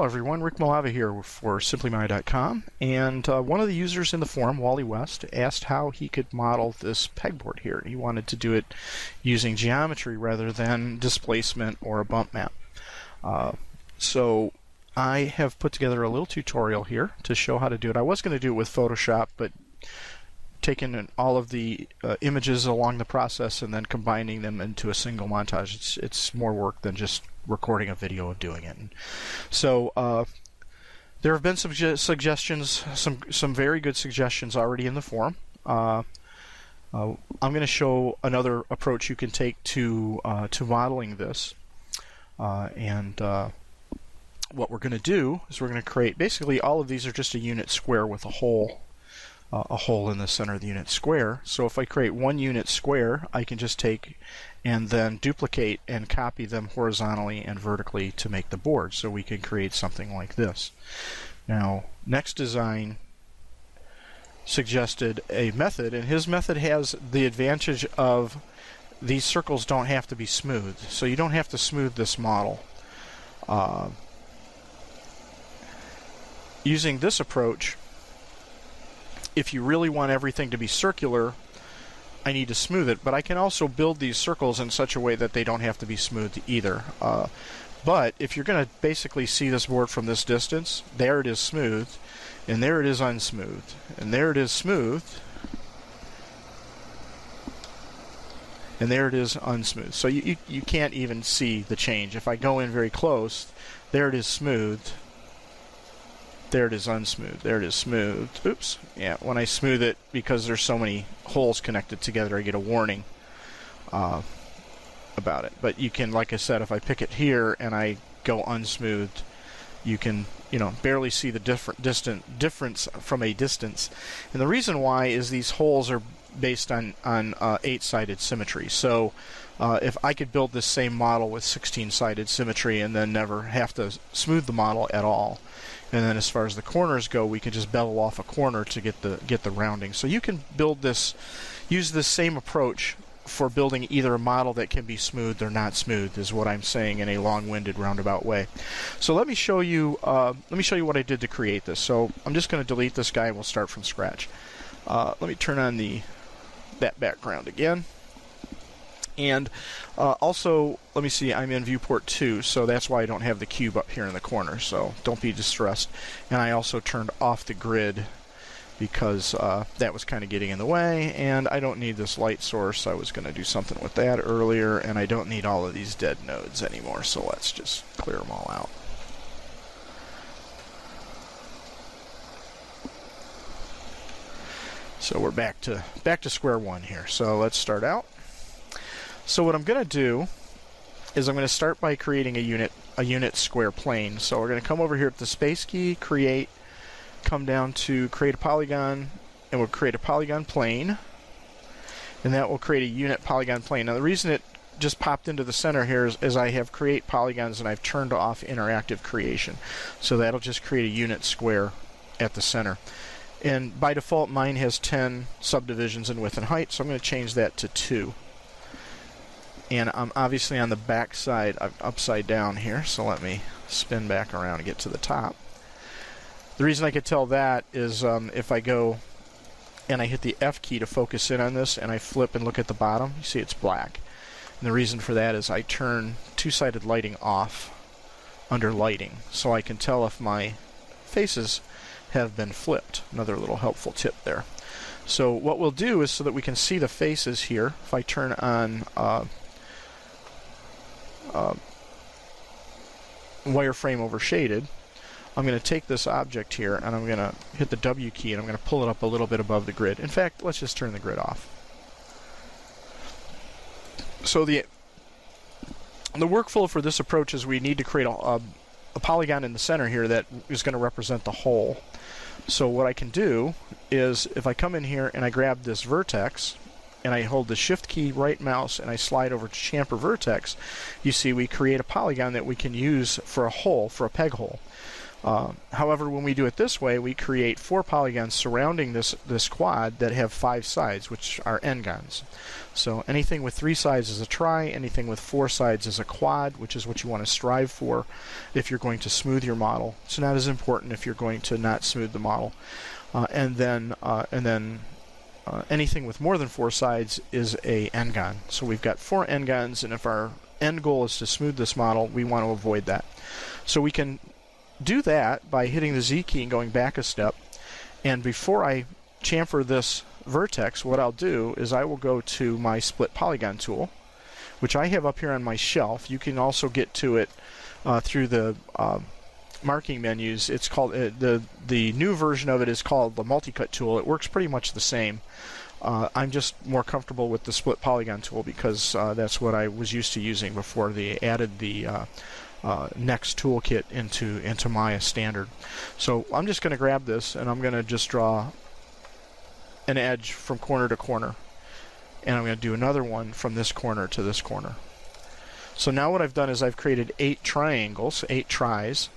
Hello everyone, Rick Malava here for simplymai.com, and one of the users in the forum, Wally West, asked how he could model this pegboard here. He wanted to do it using geometry rather than displacement or a bump map. So I have put together a little tutorial here to show how to do it. I was going to do it with Photoshop, but taking all of the images along the process and then combining them into a single montage, it's more work than just recording a video of doing it. So there have been some suggestions, some very good suggestions already in the forum. I'm going to show another approach you can take to modeling this, and what we're going to do is we're going to create, basically all of these are just a unit square with a hole in the center of the unit square. So if I create one unit square, I can just take and then duplicate and copy them horizontally and vertically to make the board. So we can create something like this. Now, Next Design suggested a method, and his method has the advantage of these circles don't have to be smooth. So you don't have to smooth this model. Using this approach, if you really want everything to be circular, I need to smooth it, but I can also build these circles in such a way that they don't have to be smoothed either. But if you're going to basically see this board from this distance, there it is smooth, and there it is unsmoothed, and there it is smooth, and there it is unsmoothed. So you can't even see the change. If I go in very close, there it is smoothed, there it is unsmooth, there it is smooth. Oops. Yeah, when I smooth it, because there's so many holes connected together, I get a warning about it. But you can, like I said, if I pick it here and I go unsmoothed, you can, barely see the difference from a distance. And the reason why is these holes are based on 8-sided symmetry. So if I could build this same model with 16-sided symmetry and then never have to smooth the model at all, and then as far as the corners go, we can just bevel off a corner to get the rounding. So you can build this, use this same approach for building either a model that can be smoothed or not smoothed, is what I'm saying in a long-winded roundabout way. So let me show you what I did to create this. So I'm just going to delete this guy and we'll start from scratch. Let me turn on that background again. And also, let me see, I'm in viewport 2, so that's why I don't have the cube up here in the corner, so don't be distressed. And I also turned off the grid because that was kind of getting in the way, and I don't need this light source. I was going to do something with that earlier, and I don't need all of these dead nodes anymore, so let's just clear them all out. So we're back to square one here. So let's start out. So what I'm going to do is I'm going to start by creating a unit square plane. So we're going to come over here at the space key, create, come down to create a polygon, and we'll create a polygon plane, and that will create a unit polygon plane. Now the reason it just popped into the center here is I have create polygons and I've turned off interactive creation. So that'll just create a unit square at the center. And by default mine has 10 subdivisions in width and height, so I'm going to change that to 2. And I'm obviously on the back side, I'm upside down here, so let me spin back around and get to the top. The reason I could tell that is if I go and I hit the F key to focus in on this and I flip and look at the bottom, you see it's black. And the reason for that is I turn two-sided lighting off under lighting, so I can tell if my faces have been flipped. Another little helpful tip there. So what we'll do is, so that we can see the faces here, if I turn on wireframe over shaded, I'm going to take this object here and I'm going to hit the W key and I'm going to pull it up a little bit above the grid. In fact, let's just turn the grid off. So the workflow for this approach is we need to create a polygon in the center here that is going to represent the whole. So what I can do is, if I come in here and I grab this vertex and I hold the shift key, right mouse, and I slide over to chamfer vertex, you see we create a polygon that we can use for a hole, for a peg hole. However, when we do it this way, we create 4 polygons surrounding this quad that have 5 sides, which are n-gons. So anything with 3 sides is a tri, anything with 4 sides is a quad, which is what you want to strive for if you're going to smooth your model. It's not as important if you're going to not smooth the model. And then anything with more than 4 sides is a n-gon. So we've got 4 n-gons, and if our end goal is to smooth this model, we want to avoid that. So we can do that by hitting the Z key and going back a step. And before I chamfer this vertex, what I'll do is I will go to my split polygon tool, which I have up here on my shelf. You can also get to it through the marking menus. It's called the new version of it is called the multi-cut tool. It works pretty much the same. I'm just more comfortable with the split polygon tool because that's what I was used to using before they added the Next toolkit into Maya standard. So I'm just going to grab this and I'm going to just draw an edge from corner to corner, and I'm going to do another one from this corner to this corner. So now what I've done is I've created 8 triangles, 8 tris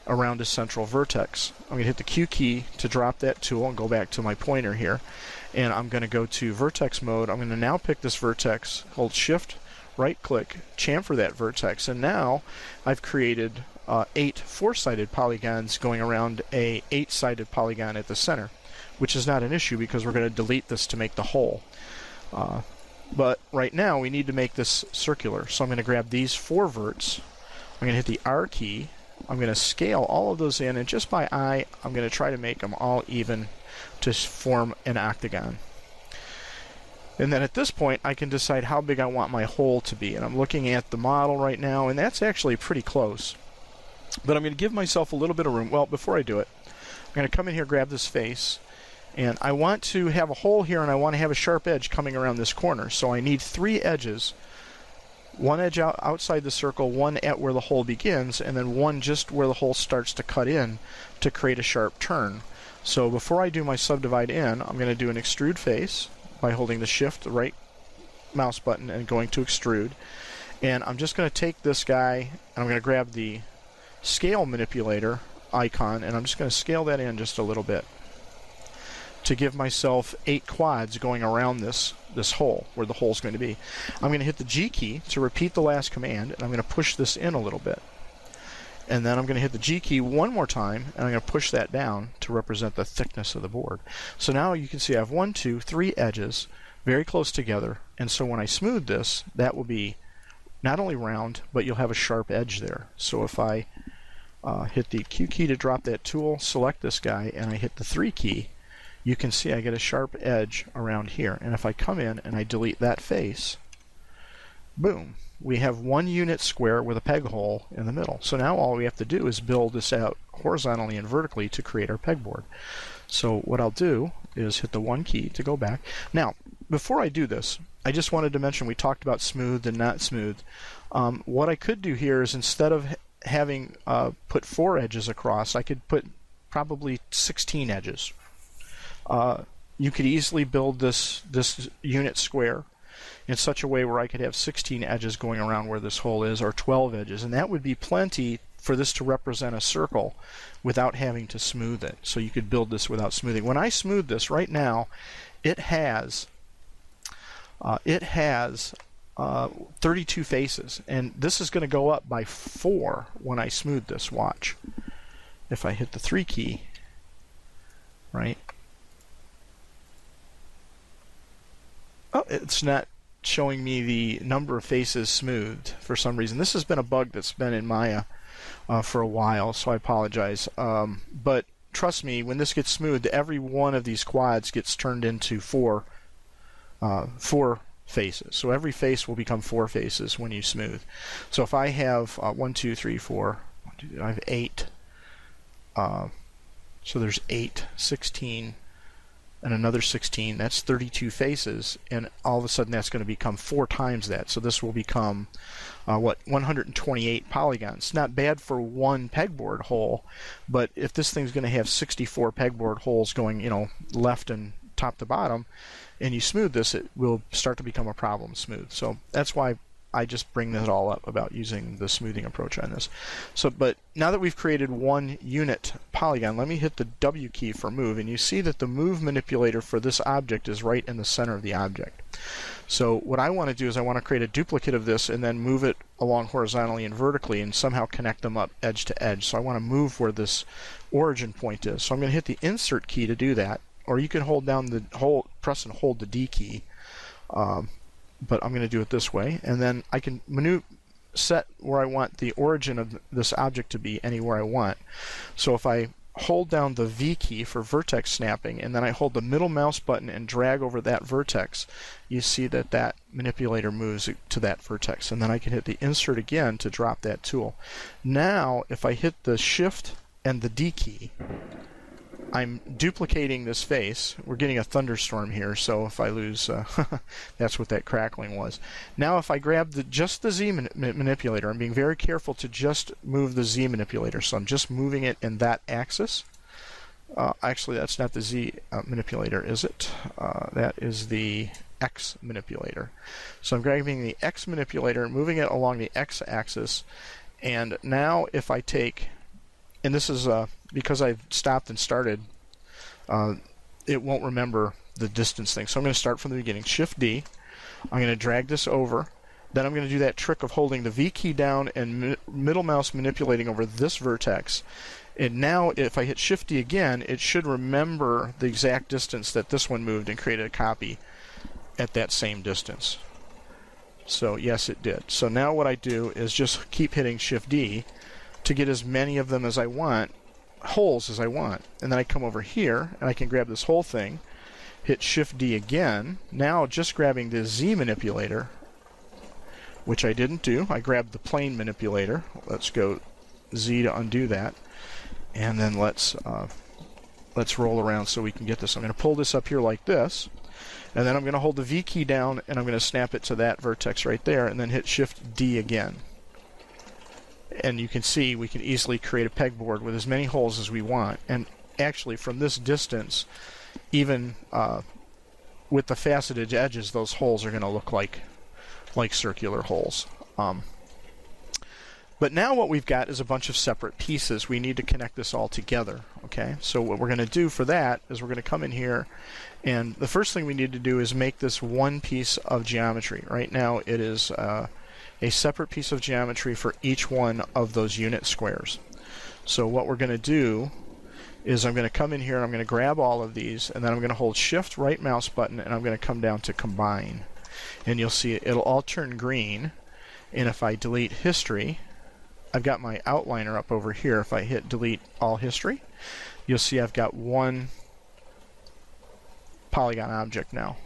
around a central vertex. I'm going to hit the Q key to drop that tool and go back to my pointer here, and I'm going to go to vertex mode. I'm going to now pick this vertex, hold shift, right click, chamfer that vertex, and now I've created 8 4-sided polygons going around a 8-sided polygon at the center, which is not an issue because we're going to delete this to make the whole. But right now we need to make this circular, so I'm going to grab these 4 verts, I'm going to hit the R key, I'm going to scale all of those in, and just by eye I'm going to try to make them all even to form an octagon. And then at this point I can decide how big I want my hole to be, and I'm looking at the model right now, and that's actually pretty close. But I'm going to give myself a little bit of room. Well, before I do it, I'm going to come in here, grab this face, and I want to have a hole here, and I want to have a sharp edge coming around this corner. So I need 3 edges, 1 edge outside the circle, 1 at where the hole begins, and then 1 just where the hole starts to cut in to create a sharp turn. So before I do my subdivide in, I'm going to do an extrude face by holding the shift right mouse button and going to extrude. And I'm just going to take this guy and I'm going to grab the scale manipulator icon, and I'm just going to scale that in just a little bit to give myself 8 quads going around this hole where the hole's going to be. I'm going to hit the G key to repeat the last command, and I'm going to push this in a little bit. And then I'm going to hit the G key one more time, and I'm going to push that down to represent the thickness of the board. So now you can see I have 1, 2, 3 edges very close together, and so when I smooth this, that will be not only round, but you'll have a sharp edge there. So if I hit the Q key to drop that tool, select this guy, and I hit the 3 key, you can see I get a sharp edge around here. And if I come in and I delete that face, boom, we have 1 unit square with a peg hole in the middle. So now all we have to do is build this out horizontally and vertically to create our pegboard. So what I'll do is hit the 1 key to go back. Now, before I do this, I just wanted to mention we talked about smooth and not smooth. What I could do here is instead of having put 4 edges across, I could put probably 16 edges. You could easily build this unit square in such a way where I could have 16 edges going around where this hole is, or 12 edges, and that would be plenty for this to represent a circle without having to smooth it. So you could build this without smoothing. When I smooth this right now, it has 32 faces, and this is going to go up by 4 when I smooth this. Watch. If I hit the 3 key, right? Oh, it's not showing me the number of faces smoothed for some reason. This has been a bug that's been in Maya for a while, so I apologize. But trust me, when this gets smoothed, every one of these quads gets turned into 4 faces. So every face will become 4 faces when you smooth. So if I have 1, 2, 3, 4, I have 8. So there's 8, 16, and another 16. That's 32 faces, and all of a sudden that's going to become 4 times that. So this will become 128 polygons. Not bad for 1 pegboard hole, but if this thing's going to have 64 pegboard holes going, left and top to bottom, and you smooth this, it will start to become a problem smooth. So that's why I just bring that all up about using the smoothing approach on this. So, but now that we've created one unit polygon, let me hit the W key for move, and you see that the move manipulator for this object is right in the center of the object. So what I want to do is I want to create a duplicate of this and then move it along horizontally and vertically and somehow connect them up edge to edge. So I want to move where this origin point is. So I'm going to hit the insert key to do that, or you can hold down the press and hold the D key. But I'm going to do it this way, and then I can set where I want the origin of this object to be anywhere I want. So if I hold down the V key for vertex snapping, and then I hold the middle mouse button and drag over that vertex, you see that that manipulator moves to that vertex, and then I can hit the insert again to drop that tool. Now if I hit the shift and the D key, I'm duplicating this face. We're getting a thunderstorm here, so if I lose, that's what that crackling was. Now if I grab just the Z manipulator, I'm being very careful to just move the Z manipulator, so I'm just moving it in that axis. Actually, that's not the Z manipulator, is it? That is the X manipulator. So I'm grabbing the X manipulator, moving it along the X axis, and now if I take, and this is because I've stopped and started, it won't remember the distance thing. So I'm going to start from the beginning. Shift D. I'm going to drag this over. Then I'm going to do that trick of holding the V key down and middle mouse manipulating over this vertex. And now if I hit Shift D again, it should remember the exact distance that this one moved and create a copy at that same distance. So yes, it did. So now what I do is just keep hitting Shift D to get as many of them as I want, holes as I want. And then I come over here and I can grab this whole thing, hit Shift D again. Now just grabbing the Z manipulator, which I didn't do. I grabbed the plane manipulator. Let's go Z to undo that. And then let's roll around so we can get this. I'm going to pull this up here like this. And then I'm going to hold the V key down and I'm going to snap it to that vertex right there and then hit Shift D again. And you can see we can easily create a pegboard with as many holes as we want. And actually from this distance, even with the faceted edges, those holes are going to look like circular holes. But now what we've got is a bunch of separate pieces. We need to connect this all together. Okay, so what we're going to do for that is we're going to come in here, and the first thing we need to do is make this one piece of geometry. Right now it is a separate piece of geometry for each one of those unit squares. So what we're going to do is I'm going to come in here and I'm going to grab all of these, and then I'm going to hold Shift right mouse button and I'm going to come down to combine. And you'll see it'll all turn green, and if I delete history, I've got my outliner up over here. If I hit delete all history, you'll see I've got one polygon object now.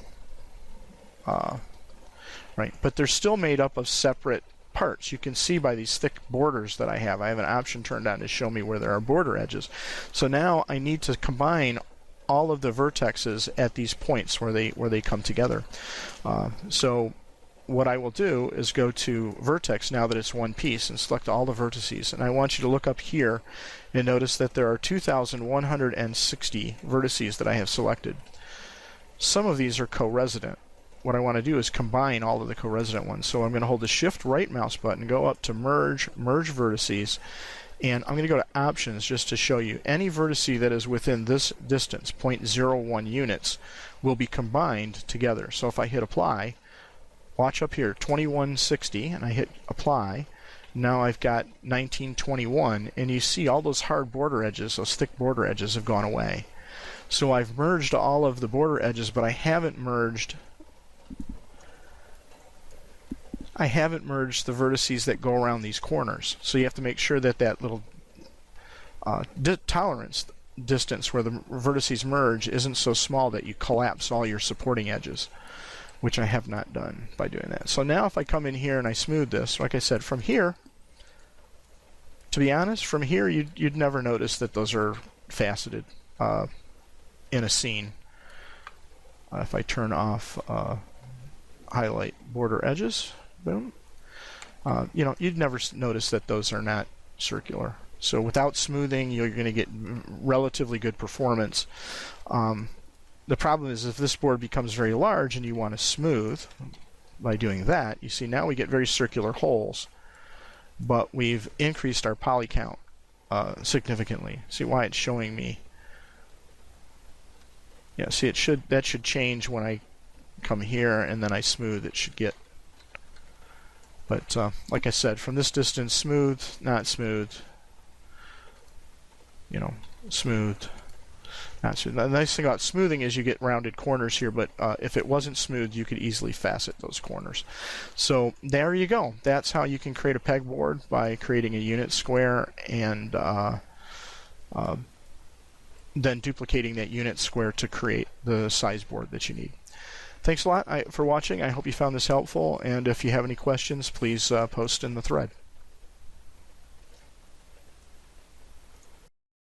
Right, but they're still made up of separate parts. You can see by these thick borders that I have an option turned on to show me where there are border edges. So now I need to combine all of the vertexes at these points where they come together. So what I will do is go to vertex now that it's one piece and select all the vertices, and I want you to look up here and notice that there are 2,160 vertices that I have selected. Some of these are co-resident. What I want to do is combine all of the co-resident ones. So I'm going to hold the Shift right mouse button, go up to merge vertices, and I'm going to go to options just to show you any vertice that is within this distance, 0.01 units, will be combined together. So if I hit apply, watch up here, 2160, and I hit apply. Now I've got 1921, and you see all those hard border edges, those thick border edges have gone away. So I've merged all of the border edges, but I haven't merged the vertices that go around these corners. So you have to make sure that that little tolerance distance where the vertices merge isn't so small that you collapse all your supporting edges, which I have not done by doing that. So now if I come in here and I smooth this, like I said, from here, to be honest, from here you'd never notice that those are faceted in a scene. If I turn off highlight border edges, boom, you'd never notice that those are not circular. So without smoothing, you're going to get relatively good performance. The problem is if this board becomes very large and you want to smooth, by doing that, you see now we get very circular holes, but we've increased our poly count significantly. See why it's showing me? Yeah, see that should change when I come here and then I smooth. It should get. But like I said, from this distance, smooth, not smooth. You know, smooth. The nice thing about smoothing is you get rounded corners here, but if it wasn't smooth, you could easily facet those corners. So there you go. That's how you can create a pegboard by creating a unit square and then duplicating that unit square to create the size board that you need. Thanks a lot for watching. I hope you found this helpful, and if you have any questions, please post in the thread.